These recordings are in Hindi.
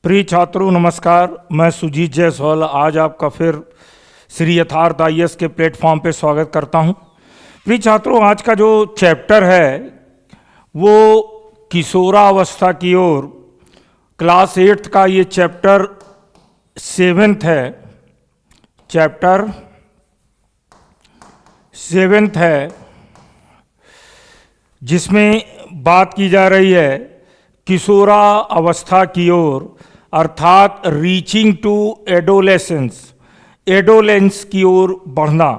प्रिय छात्रों नमस्कार, मैं सुजीत जायसवाल आज आपका फिर श्री यथार्थ आईएएस के प्लेटफॉर्म पे स्वागत करता हूं। प्रिय छात्रों, आज का जो चैप्टर है वो किशोरावस्था की ओर, क्लास 8th का ये चैप्टर 7th है। चैप्टर 7th है जिसमें बात की जा रही है किशोरावस्था की ओर, अर्थात रीचिंग टू एडोलेंस की ओर बढ़ना।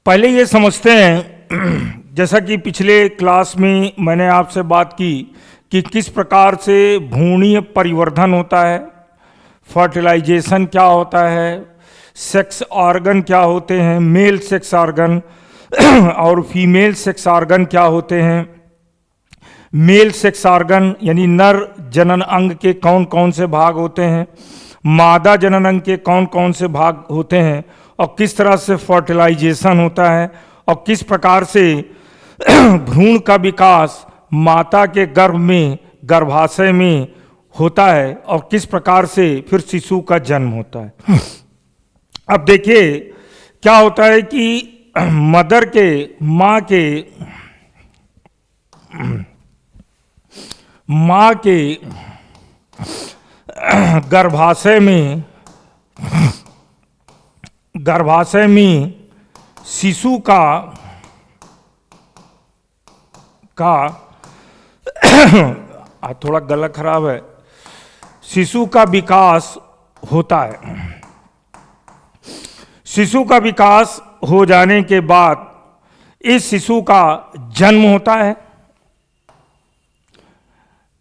पहले ये समझते हैं, जैसा कि पिछले क्लास में मैंने आपसे बात की कि किस प्रकार से भ्रूणीय परिवर्धन होता है, फर्टिलाइजेशन क्या होता है, सेक्स ऑर्गन क्या होते हैं, मेल सेक्स ऑर्गन और फीमेल सेक्स ऑर्गन क्या होते हैं। मेल सेक्स ऑर्गन यानी नर जनन अंग के कौन कौन से भाग होते हैं, मादा जनन अंग के कौन कौन से भाग होते हैं, और किस तरह से फर्टिलाइजेशन होता है, और किस प्रकार से भ्रूण का विकास माता के गर्भ में, गर्भाशय में होता है, और किस प्रकार से फिर शिशु का जन्म होता है। अब देखिए क्या होता है कि माँ के गर्भाशय में शिशु का थोड़ा गला खराब है, शिशु का विकास होता है। शिशु का विकास हो जाने के बाद इस शिशु का जन्म होता है,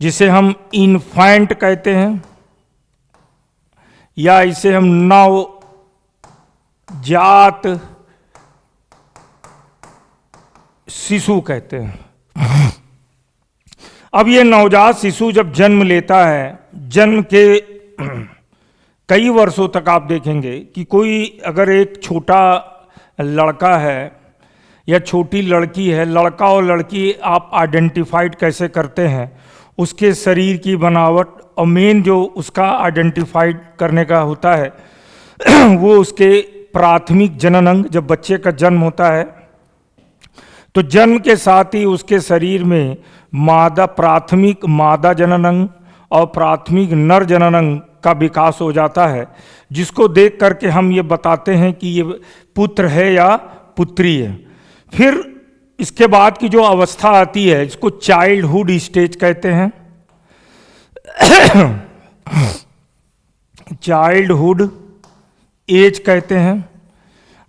जिसे हम इन्फेंट कहते हैं, या इसे हम नवजात शिशु कहते हैं। अब ये नवजात शिशु जब जन्म लेता है, जन्म के कई वर्षों तक आप देखेंगे कि कोई अगर एक छोटा लड़का है या छोटी लड़की है, लड़का और लड़की आप आइडेंटिफाइड कैसे करते हैं, उसके शरीर की बनावट, और मेन जो उसका आइडेंटिफाइड करने का होता है वो उसके प्राथमिक जनन अंग। जब बच्चे का जन्म होता है तो जन्म के साथ ही उसके शरीर में प्राथमिक मादा जनन अंग और प्राथमिक नर जनन अंग का विकास हो जाता है, जिसको देख करके हम ये बताते हैं कि ये पुत्र है या पुत्री है। फिर इसके बाद की जो अवस्था आती है, इसको चाइल्डहुड स्टेज कहते हैं। चाइल्डहुड एज कहते हैं।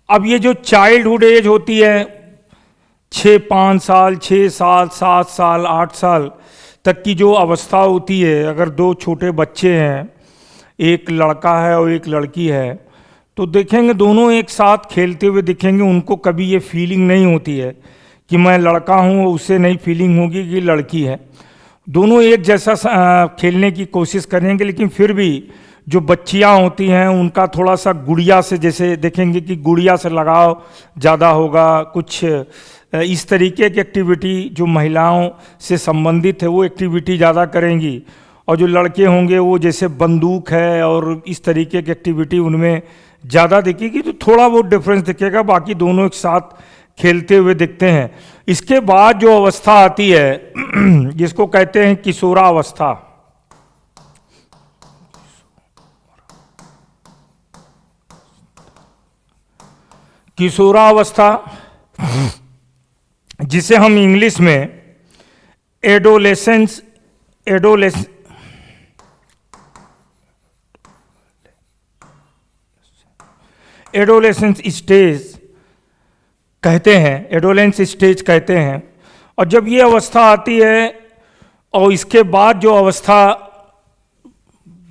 अब ये जो चाइल्डहुड एज होती है, 5 साल, 6 साल, 7 साल, 8 साल तक की जो अवस्था होती है, अगर दो छोटे बच्चे हैं, एक लड़का है और एक लड़की है, तो देखेंगे दोनों एक साथ खेलते हुए दिखेंगे। उनको कभी ये फीलिंग नहीं होती है कि मैं लड़का हूँ, उससे नहीं फीलिंग होगी कि लड़की है। दोनों एक जैसा खेलने की कोशिश करेंगे, लेकिन फिर भी जो बच्चियाँ होती हैं उनका थोड़ा सा गुड़िया से, जैसे देखेंगे कि गुड़िया से लगाव ज़्यादा होगा, कुछ इस तरीके की एक्टिविटी जो महिलाओं से संबंधित है वो एक्टिविटी ज़्यादा करेंगी। और जो लड़के होंगे वो जैसे बंदूक है और इस तरीके की एक्टिविटी उनमें ज़्यादा दिखेगी, तो थोड़ा बहुत डिफरेंस दिखेगा, बाकी दोनों एक साथ खेलते हुए दिखते हैं। इसके बाद जो अवस्था आती है जिसको कहते हैं किशोरावस्था। किशोरावस्था जिसे हम इंग्लिश में एडोलेसेंस स्टेज कहते हैं, एडोलेंस स्टेज कहते हैं। और जब ये अवस्था आती है और इसके बाद जो अवस्था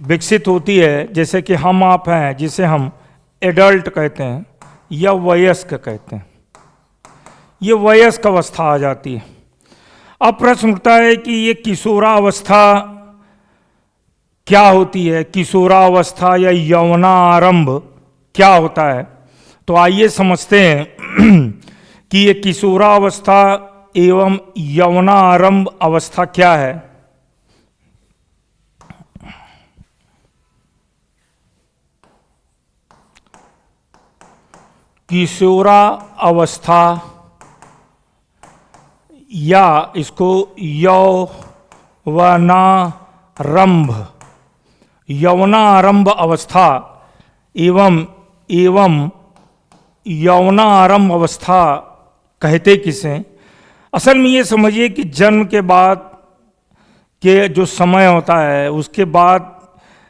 विकसित होती है, जैसे कि हम आप हैं, जिसे हम एडल्ट कहते हैं या वयस्क कहते हैं, ये वयस्क अवस्था आ जाती है। अब प्रश्न उठता है कि ये किशोरावस्था क्या होती है, किशोरावस्था या यौवनारंभ क्या होता है। तो आइए समझते हैं कि ये किशोरावस्था एवं यौवनारंभ अवस्था क्या है। किशोरा अवस्था या इसको यौवनारंभ अवस्था एवं यौवनारंभ अवस्था कहते किसे? असल में ये समझिए कि जन्म के बाद के जो समय होता है उसके बाद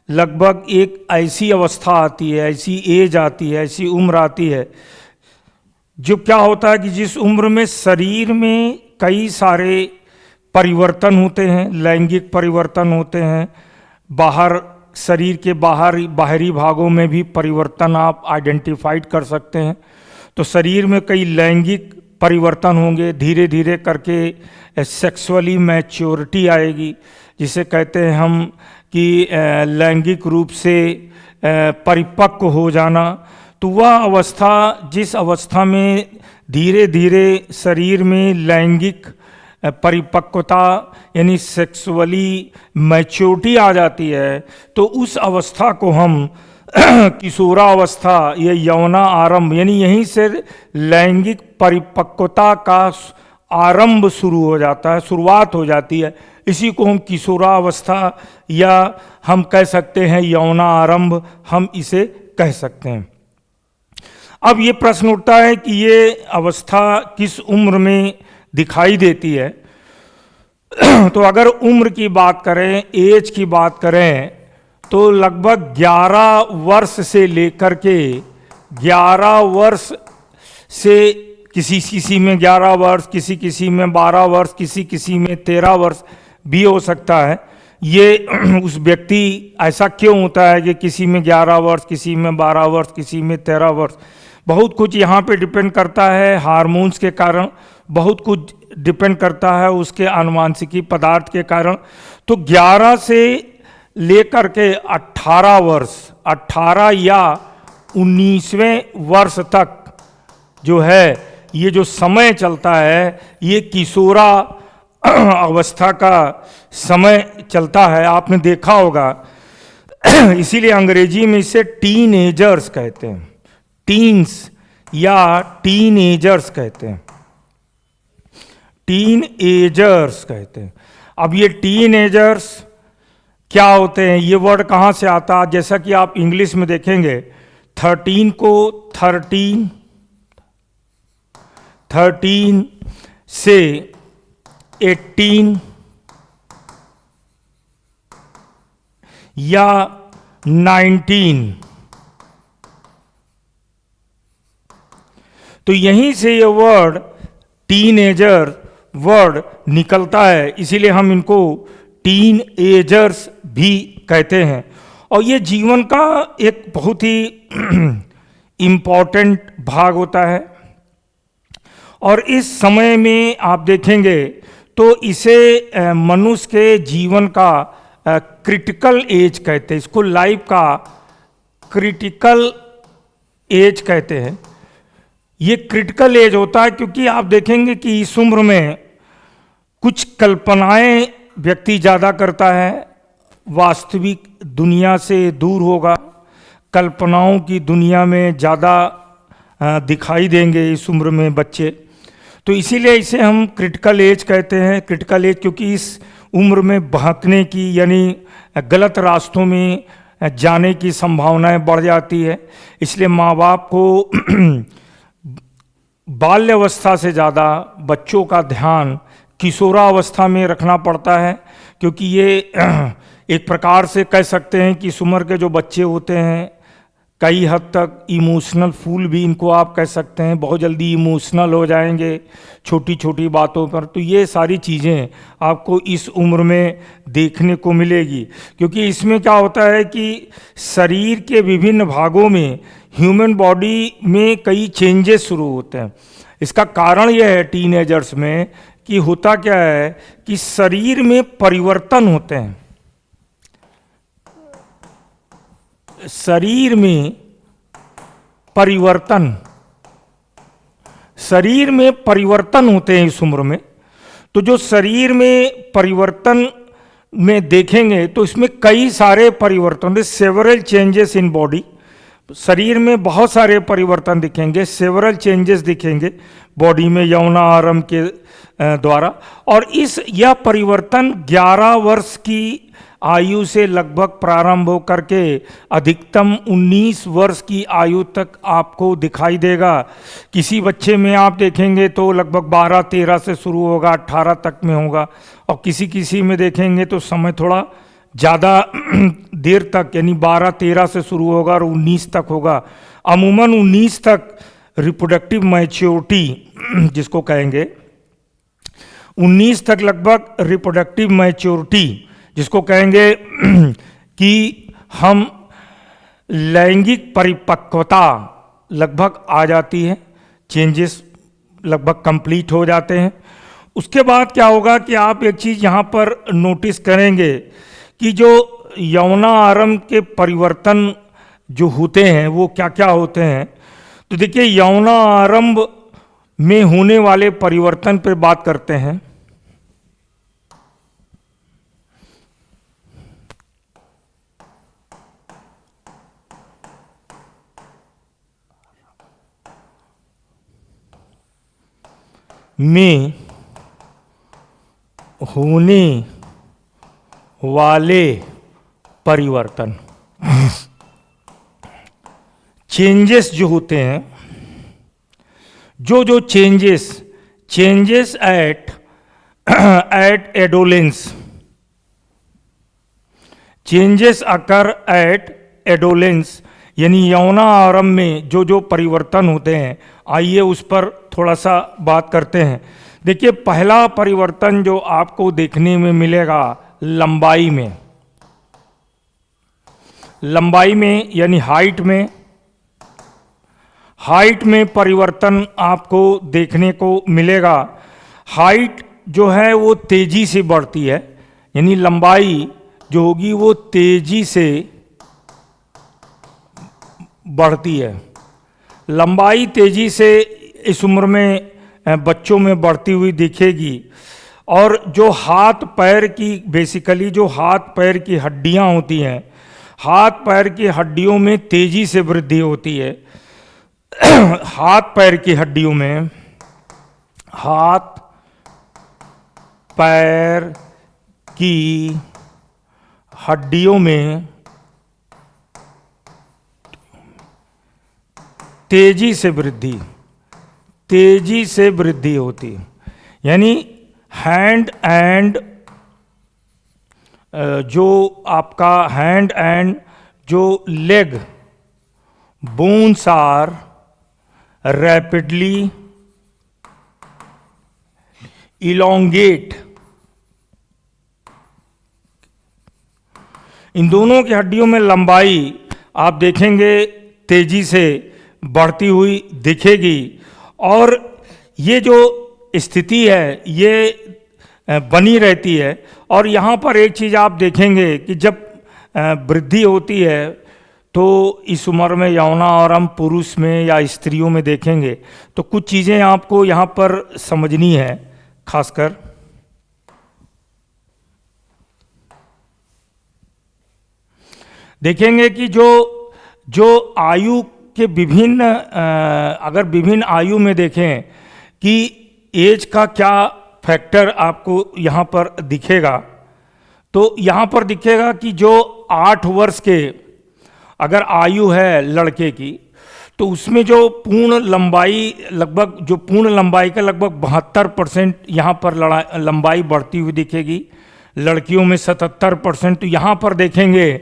लगभग एक ऐसी अवस्था आती है, ऐसी एज आती है, ऐसी उम्र आती है जो क्या होता है कि जिस उम्र में शरीर में कई सारे परिवर्तन होते हैं, लैंगिक परिवर्तन होते हैं, बाहर शरीर के बाहरी भागों में भी परिवर्तन आप आइडेंटिफाइड कर सकते हैं। तो शरीर में कई लैंगिक परिवर्तन होंगे, धीरे धीरे करके सेक्सुअली मैच्योरिटी आएगी, जिसे कहते हैं हम कि लैंगिक रूप से परिपक्व हो जाना। तो वह अवस्था, जिस अवस्था में धीरे धीरे शरीर में लैंगिक परिपक्वता यानी सेक्सुअली मैच्योरिटी आ जाती है, तो उस अवस्था को हम किशोरावस्था या यौना आरंभ, यानी यहीं से लैंगिक परिपक्वता का आरंभ शुरू हो जाता है, शुरुआत हो जाती है। इसी को हम किशोरावस्था या हम कह सकते हैं यौना आरंभ, हम इसे कह सकते हैं। अब ये प्रश्न उठता है कि ये अवस्था किस उम्र में दिखाई देती है? तो अगर उम्र की बात करें, एज की बात करें, तो लगभग 11 वर्ष से लेकर के 11 वर्ष से किसी में 11 वर्ष, किसी में 12 वर्ष, किसी में 13 वर्ष भी हो सकता है। ये उस व्यक्ति ऐसा क्यों होता है कि किसी में 11 वर्ष, किसी में 12 वर्ष, किसी में 13 वर्ष? बहुत कुछ यहाँ पे डिपेंड करता है हार्मोन्स के कारण, बहुत कुछ डिपेंड करता है उसके आनुवांशिकी पदार्थ के कारण। तो 11 से लेकर के 18 वर्ष, 18 या 19वें वर्ष तक जो है ये जो समय चलता है, ये किशोरा अवस्था का समय चलता है, आपने देखा होगा। इसीलिए अंग्रेजी में इसे टीनएजर्स कहते हैं, टीन्स या टीनएजर्स कहते हैं, टीनएजर्स कहते हैं। अब ये टीनएजर्स क्या होते हैं, ये वर्ड कहाँ से आता है? जैसा कि आप इंग्लिश में देखेंगे 13 को 13 से 18 या 19, तो यहीं से ये वर्ड टीनएजर वर्ड निकलता है, इसीलिए हम इनको टीनएजर्स भी कहते हैं। और ये जीवन का एक बहुत ही इम्पॉर्टेंट भाग होता है। और इस समय में आप देखेंगे तो इसे मनुष्य के जीवन का क्रिटिकल एज कहते हैं, इसको लाइफ का क्रिटिकल एज कहते हैं। ये क्रिटिकल एज होता है क्योंकि आप देखेंगे कि इस उम्र में कुछ कल्पनाएं व्यक्ति ज़्यादा करता है, वास्तविक दुनिया से दूर होगा, कल्पनाओं की दुनिया में ज़्यादा दिखाई देंगे इस उम्र में बच्चे। तो इसीलिए इसे हम क्रिटिकल एज कहते हैं। क्रिटिकल एज क्योंकि इस उम्र में बहकने की यानी गलत रास्तों में जाने की संभावनाएं बढ़ जाती है। इसलिए माँ बाप को बाल्यावस्था से ज़्यादा बच्चों का ध्यान किशोरावस्था में रखना पड़ता है, क्योंकि ये एक प्रकार से कह सकते हैं कि इस उम्र के जो बच्चे होते हैं कई हद तक इमोशनल फूल भी इनको आप कह सकते हैं, बहुत जल्दी इमोशनल हो जाएंगे छोटी छोटी बातों पर। तो ये सारी चीज़ें आपको इस उम्र में देखने को मिलेगी, क्योंकि इसमें क्या होता है कि शरीर के विभिन्न भागों में, ह्यूमन बॉडी में कई चेंजेस शुरू होते हैं। इसका कारण यह है टीनेजर्स में कि होता क्या है कि शरीर में परिवर्तन होते हैं, शरीर में परिवर्तन होते हैं इस उम्र में। तो जो शरीर में परिवर्तन में देखेंगे तो इसमें कई सारे परिवर्तन, सेवरल चेंजेस इन बॉडी, शरीर में बहुत सारे परिवर्तन दिखेंगे, सेवरल चेंजेस दिखेंगे बॉडी में यौनारंभ के द्वारा। और यह परिवर्तन 11 वर्ष की आयु से लगभग प्रारंभ होकर के अधिकतम 19 वर्ष की आयु तक आपको दिखाई देगा। किसी बच्चे में आप देखेंगे तो लगभग 12-13 से शुरू होगा, 18 तक में होगा, और किसी किसी में देखेंगे तो समय थोड़ा ज़्यादा देर तक, यानी 12-13 से शुरू होगा और 19 तक होगा। अमूमन 19 तक रिप्रोडक्टिव मैच्योरिटी जिसको कहेंगे, 19 तक लगभग रिप्रोडक्टिव मैच्योरिटी जिसको कहेंगे कि हम लैंगिक परिपक्वता लगभग आ जाती है, चेंजेस लगभग कंप्लीट हो जाते हैं। उसके बाद क्या होगा कि आप एक चीज़ यहाँ पर नोटिस करेंगे कि जो यौनारंभ के परिवर्तन जो होते हैं वो क्या क्या होते हैं। तो देखिए, यौनारंभ में होने वाले परिवर्तन पर बात करते हैं। में होने वाले परिवर्तन, चेंजेस जो होते हैं, जो changes at adolescence, changes occur at adolescence, यानी यौनारंभ में जो परिवर्तन होते हैं, आइए उस पर थोड़ा सा बात करते हैं। देखिए, पहला परिवर्तन जो आपको देखने में मिलेगा लंबाई में यानी हाइट में परिवर्तन आपको देखने को मिलेगा। हाइट जो है वो तेजी से बढ़ती है, यानी लंबाई जो होगी वो तेजी से बढ़ती है। लंबाई तेजी से इस उम्र में बच्चों में बढ़ती हुई दिखेगी। और जो हाथ पैर की, बेसिकली जो हाथ पैर की हड्डियां होती हैं, हाथ पैर की हड्डियों में तेजी से वृद्धि होती है। हाथ पैर की हड्डियों में, हाथ पैर की हड्डियों में तेजी से वृद्धि होती है। यानी हैंड एंड जो आपका हैंड एंड जो leg bones are rapidly elongate. इन दोनों की हड्डियों में लंबाई आप देखेंगे तेजी से बढ़ती हुई दिखेगी। और ये जो स्थिति है ये बनी रहती है। और यहाँ पर एक चीज़ आप देखेंगे कि जब वृद्धि होती है तो इस उम्र में यौनारंभ पुरुष में या स्त्रियों में देखेंगे तो कुछ चीज़ें आपको यहाँ पर समझनी है। खासकर देखेंगे कि जो आयु के विभिन्न, अगर विभिन्न आयु में देखें कि एज का क्या फैक्टर आपको यहाँ पर दिखेगा, तो यहाँ पर दिखेगा कि जो 8 वर्ष के अगर आयु है लड़के की, तो उसमें जो पूर्ण लंबाई का लगभग 72% यहाँ पर लंबाई बढ़ती हुई दिखेगी। लड़कियों में 77%। तो यहाँ पर देखेंगे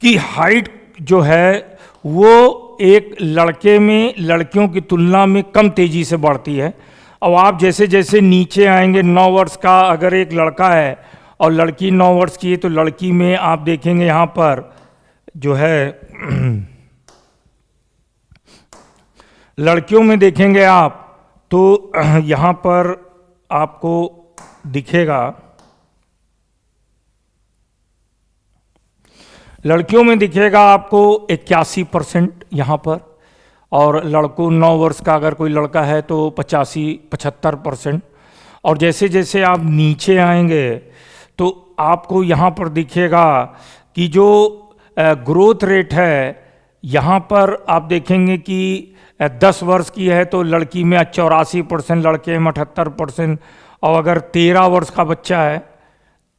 कि हाइट जो है वो एक लड़के में लड़कियों की तुलना में कम तेजी से बढ़ती है। अब आप जैसे जैसे नीचे आएंगे, 9 वर्ष का अगर एक लड़का है और लड़की 9 वर्ष की है, तो लड़की में आप देखेंगे यहाँ पर जो है लड़कियों में देखेंगे आप तो यहाँ पर आपको दिखेगा, लड़कियों में दिखेगा आपको 81% यहाँ पर, और लड़कों 9 वर्ष का अगर कोई लड़का है तो 85-75%। और जैसे जैसे आप नीचे आएंगे तो आपको यहाँ पर दिखेगा कि जो ग्रोथ रेट है यहाँ पर आप देखेंगे कि 10 वर्ष की है तो लड़की में 84%, लड़के में 78%, और अगर 13 वर्ष का बच्चा है,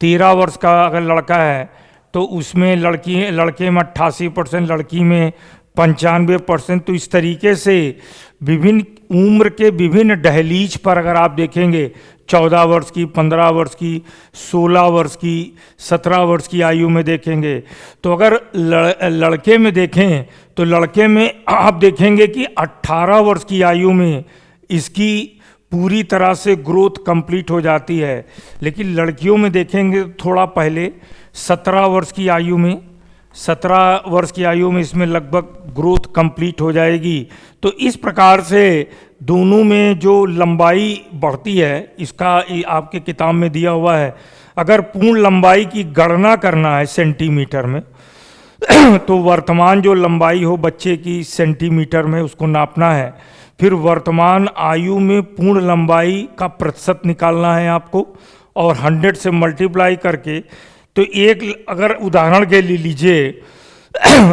13 वर्ष का अगर लड़का है तो उसमें लड़के में 88%, लड़की में 95%। तो इस तरीके से विभिन्न उम्र के विभिन्न दहलीज पर अगर आप देखेंगे 14 वर्ष की, 15 वर्ष की, 16 वर्ष की, 17 वर्ष की आयु में देखेंगे, तो अगर लड़के में देखें तो लड़के में आप देखेंगे कि 18 वर्ष की आयु में इसकी पूरी तरह से ग्रोथ कंप्लीट हो जाती है। लेकिन लड़कियों में देखेंगे थोड़ा पहले 17 वर्ष की आयु में, 17 वर्ष की आयु में इसमें लगभग ग्रोथ कंप्लीट हो जाएगी। तो इस प्रकार से दोनों में जो लंबाई बढ़ती है, इसका आपके किताब में दिया हुआ है। अगर पूर्ण लंबाई की गणना करना है सेंटीमीटर में तो वर्तमान जो लंबाई हो बच्चे की सेंटीमीटर में उसको नापना है, फिर वर्तमान आयु में पूर्ण लंबाई का प्रतिशत निकालना है आपको, और 100 से मल्टीप्लाई करके, तो एक अगर उदाहरण के लिए लीजिए,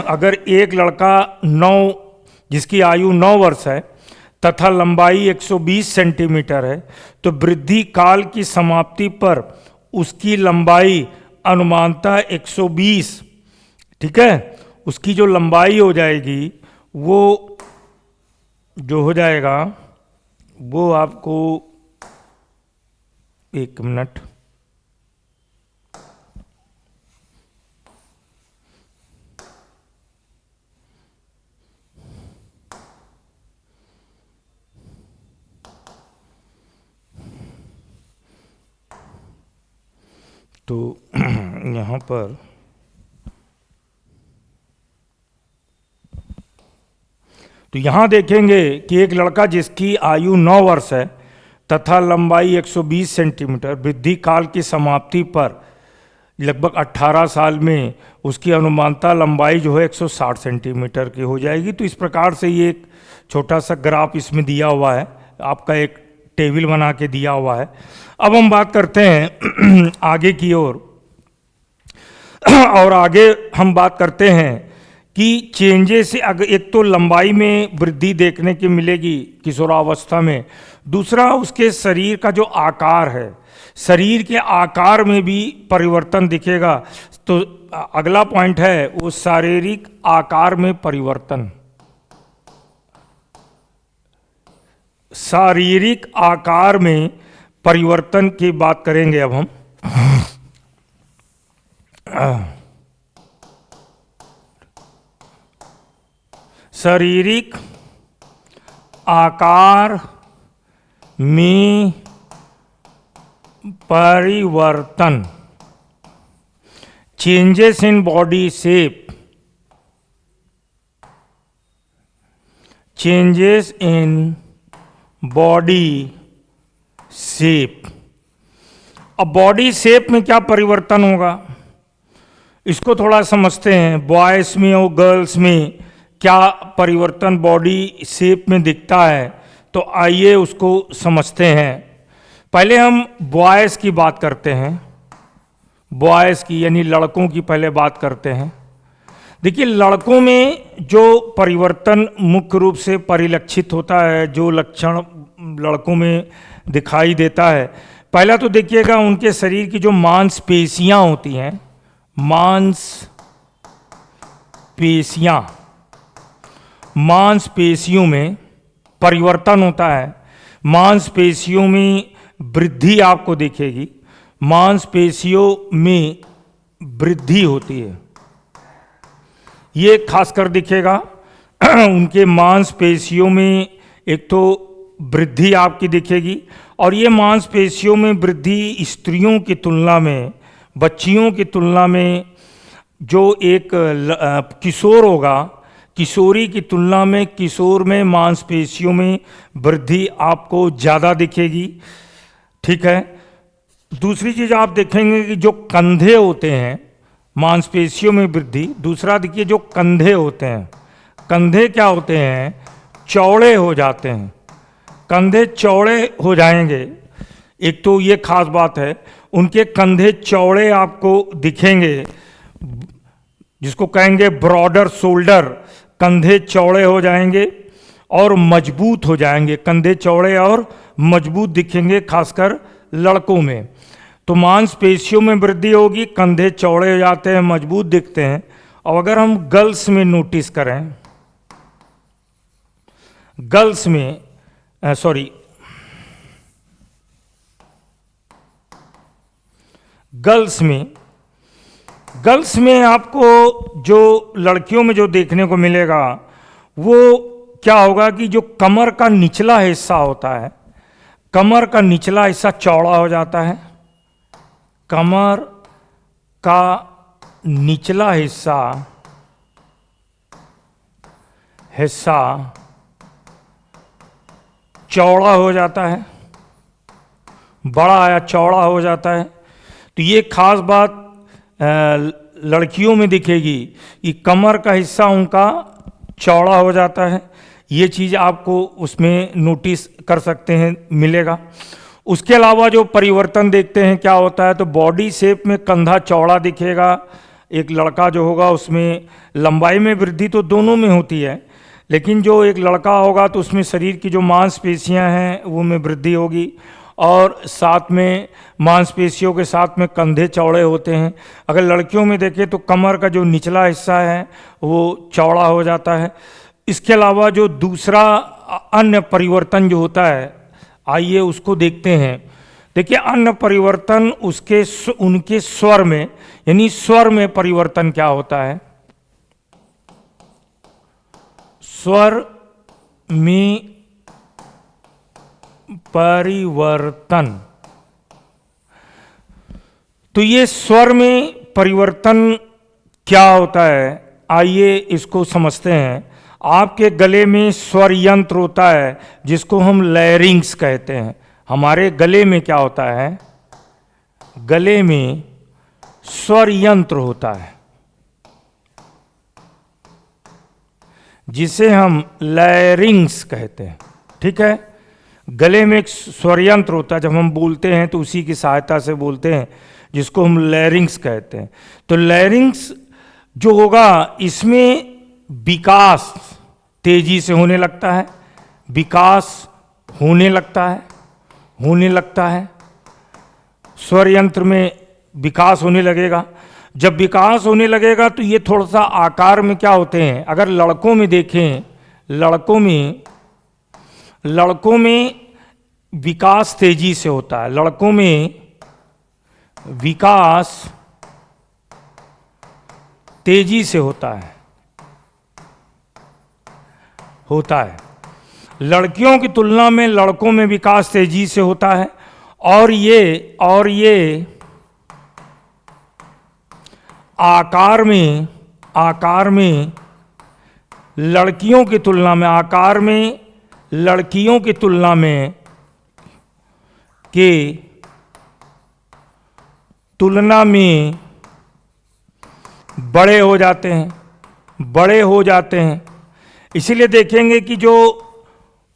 अगर एक लड़का 9 जिसकी आयु 9 वर्ष है तथा लंबाई 120 सेंटीमीटर है, तो वृद्धि काल की समाप्ति पर उसकी लंबाई अनुमानतः 120, ठीक है, उसकी जो लंबाई हो जाएगी वो जो हो जाएगा वो आपको, एक मिनट, तो यहाँ पर तो यहाँ देखेंगे कि एक लड़का जिसकी आयु 9 वर्ष है तथा लंबाई 120 सेंटीमीटर, वृद्धि काल की समाप्ति पर लगभग 18 साल में उसकी अनुमानतः लंबाई जो है 160 सेंटीमीटर की हो जाएगी। तो इस प्रकार से ये एक छोटा सा ग्राफ इसमें दिया हुआ है, आपका एक टेबल बना के दिया हुआ है। अब हम बात करते हैं आगे की ओर, और आगे हम बात करते हैं कि चेंजेस, अगर एक तो लंबाई में वृद्धि देखने की मिलेगी किशोरावस्था में, दूसरा उसके शरीर का जो आकार है, शरीर के आकार में भी परिवर्तन दिखेगा। तो अगला पॉइंट है वो शारीरिक आकार में परिवर्तन। शारीरिक आकार में परिवर्तन की बात करेंगे अब हम। शारीरिक आकार में परिवर्तन, changes in body shape, changes in body shape. अब बॉडी शेप में क्या परिवर्तन होगा इसको थोड़ा समझते हैं। बॉयज़ में और गर्ल्स में क्या परिवर्तन बॉडी शेप में दिखता है, तो आइए उसको समझते हैं। पहले हम बॉयज़ की बात करते हैं, बॉयज़ की यानी लड़कों की पहले बात करते हैं। देखिए, लड़कों में जो परिवर्तन मुख्य रूप से परिलक्षित होता है, जो लक्षण लड़कों में दिखाई देता है, पहला तो देखिएगा उनके शरीर की जो मांसपेशियां होती हैं, मांसपेशियों में परिवर्तन होता है। मांसपेशियों में वृद्धि आपको दिखेगी, मांसपेशियों में वृद्धि होती है, ये खासकर दिखेगा। उनके मांसपेशियों में एक तो वृद्धि आपकी दिखेगी, और ये मांसपेशियों में वृद्धि स्त्रियों की तुलना में, बच्चियों की तुलना में, जो एक किशोर होगा, किशोरी की तुलना में किशोर में मांसपेशियों में वृद्धि आपको ज़्यादा दिखेगी, ठीक है। दूसरी चीज़ आप देखेंगे कि जो कंधे होते हैं, मांसपेशियों में वृद्धि। दूसरा देखिए, जो कंधे होते हैं, कंधे क्या होते हैं, चौड़े हो जाते हैं, कंधे चौड़े हो जाएंगे। एक तो ये खास बात है, उनके कंधे चौड़े आपको दिखेंगे, जिसको कहेंगे ब्रॉडर शोल्डर, कंधे चौड़े हो जाएंगे और मजबूत हो जाएंगे, कंधे चौड़े और मजबूत दिखेंगे, खासकर लड़कों में। तो मांसपेशियों में वृद्धि होगी, कंधे चौड़े हो जाते हैं, मजबूत दिखते हैं। और अगर हम गर्ल्स में नोटिस करें, गर्ल्स में गर्ल्स में आपको जो लड़कियों में जो देखने को मिलेगा वो क्या होगा कि जो कमर का निचला हिस्सा होता है, कमर का निचला हिस्सा चौड़ा हो जाता है, कमर का निचला हिस्सा चौड़ा हो जाता है, बड़ा या चौड़ा हो जाता है। तो ये खास बात लड़कियों में दिखेगी कि कमर का हिस्सा उनका चौड़ा हो जाता है। ये चीज़ आपको उसमें नोटिस कर सकते हैं, मिलेगा। उसके अलावा जो परिवर्तन देखते हैं क्या होता है, तो बॉडी शेप में कंधा चौड़ा दिखेगा। एक लड़का जो होगा उसमें लंबाई में वृद्धि तो दोनों में होती है, लेकिन जो एक लड़का होगा तो उसमें शरीर की जो मांसपेशियां हैं वो में वृद्धि होगी, और साथ में मांसपेशियों के साथ में कंधे चौड़े होते हैं। अगर लड़कियों में देखें तो कमर का जो निचला हिस्सा है वो चौड़ा हो जाता है। इसके अलावा जो दूसरा अन्य परिवर्तन जो होता है, आइए उसको देखते हैं। देखिए अन्य परिवर्तन उनके स्वर में, यानी स्वर में परिवर्तन क्या होता है। स्वर में परिवर्तन, तो ये स्वर में परिवर्तन क्या होता है, आइए इसको समझते हैं। आपके गले में स्वर यंत्र होता है जिसको हम लैरिंग्स कहते हैं। हमारे गले में क्या होता है, गले में स्वर यंत्र होता है जिसे हम लैरिंग्स कहते हैं। ठीक है, गले में एक स्वर यंत्र होता है, जब हम बोलते हैं तो उसी की सहायता से बोलते हैं, जिसको हम लैरिंग्स कहते हैं। तो लैरिंग्स जो होगा इसमें विकास तेजी से होने लगता है, विकास होने लगता है, स्वर यंत्र में विकास होने लगेगा। जब विकास होने लगेगा तो ये थोड़ा सा आकार में क्या होते हैं, अगर लड़कों में देखें, लड़कों में विकास तेजी से होता है, लड़कों में विकास तेजी से होता है। लड़कियों की तुलना में लड़कों में विकास तेजी से होता है। और ये आकार में लड़कियों की तुलना में बड़े हो जाते हैं। इसीलिए देखेंगे कि जो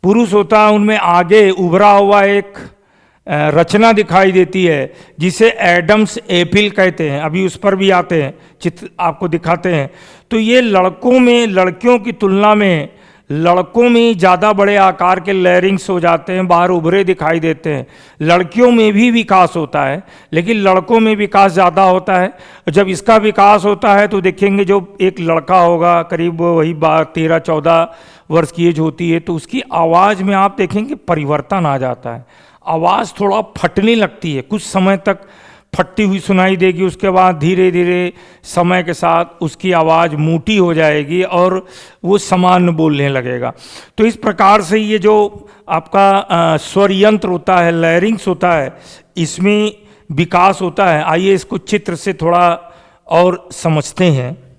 पुरुष होता है उनमें आगे उभरा हुआ एक रचना दिखाई देती है जिसे एडम्स एपिल कहते हैं। अभी उस पर भी आते हैं, चित्र आपको दिखाते हैं। तो ये लड़कियों की तुलना में लड़कों में ज़्यादा बड़े आकार के लैरिंग्स हो जाते हैं, बाहर उभरे दिखाई देते हैं। लड़कियों में भी विकास होता है, लेकिन लड़कों में विकास ज़्यादा होता है। जब इसका विकास होता है तो देखेंगे जो एक लड़का होगा करीब वही 13-14 वर्ष की एज होती है, तो उसकी आवाज़ में आप देखेंगे परिवर्तन आ जाता है। आवाज़ थोड़ा फटने लगती है, कुछ समय तक फटती हुई सुनाई देगी, उसके बाद धीरे धीरे समय के साथ उसकी आवाज़ मोटी हो जाएगी और वो सामान्य बोलने लगेगा। तो इस प्रकार से ये जो आपका स्वर यंत्र होता है, लैरिंग्स होता है, इसमें विकास होता है। आइए इसको चित्र से थोड़ा और समझते हैं।